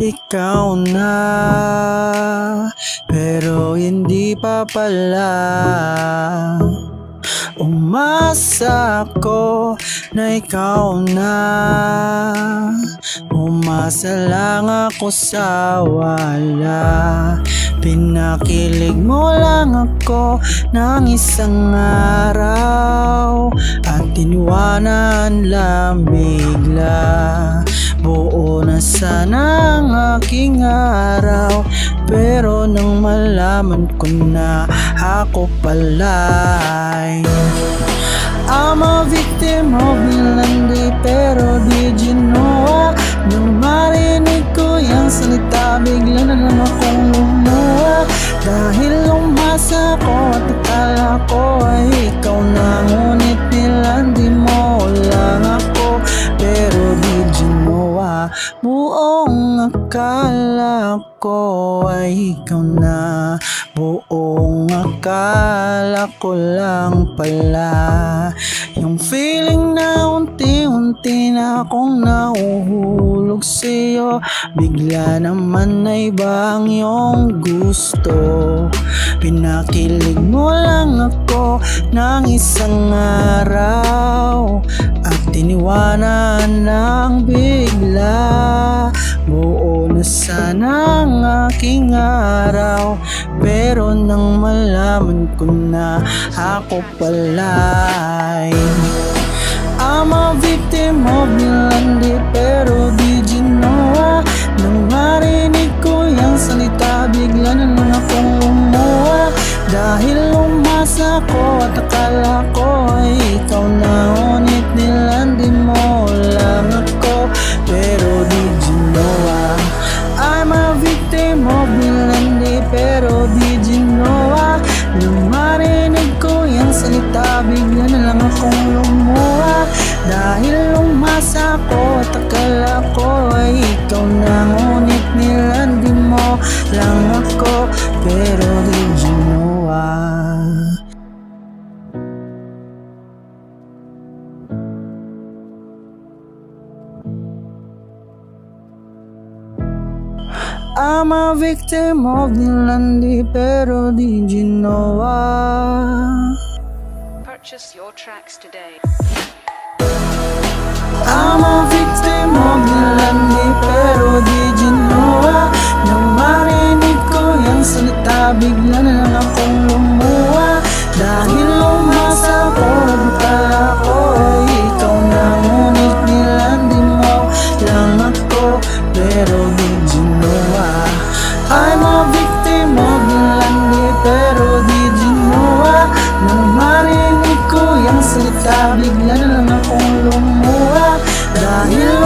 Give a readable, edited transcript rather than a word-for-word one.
ikaw na, pero hindi pa pala. Umasa ako na ikaw na, umasa lang ako sa wala. Pinakilig mo lang ako ng isang araw, at iniwanan lang bigla. Buo na sana ang aking araw, pero nang malaman ko na ako pala'y I'm a victim of nilandi, pero did you know? Nang marinig ko yung salita, bigla na lang akong lumuha. Dahil umasa ko at akala ko ay ikaw na, ngunit nilandi mo lang ako. Pero did you know? Buong akala ko ay ikaw na, buong akala ko lang pala. Yung feeling na unti-unti na akong nahuhulog sa'yo, bigla naman na iba ang iyong gusto. Pinakilig mo lang ako ng isang araw, at iniwanan ng bigla. Buo na sana ang aking araw, pero nang malaman ko na ako pala'y I'm a victim of nilandi, pero did you know? Nang marinig ko yung salita, bigla na lang akong lumuha. Dahil umasa ko at akala ko ay ikaw na, ngunit nilandi mo lang ako. Pero did you know? I'm a victim of nilandi, pero did you know? Nang marinig ko yung salita, bigla na lang akong lumuha. Dahil umasa ko at akala ko ay ikaw na, ngunit nilandi mo lang ako. Pero did you know? I'm a victim of nilandi, pero did you know? Purchase your tracks today. I'm a victim of nilandi, pero did you know? Nang marinig ko yung salita, bigla na lang akong lumuha. Dahil umasa ko at akala ko ay ikaw na, ngunit nilandi mo lang ako. Pero did you know? I'm a victim of nilandi, pero did you know? Nang marinig ko yung salita, bigla na lang akong lumuha. Dahil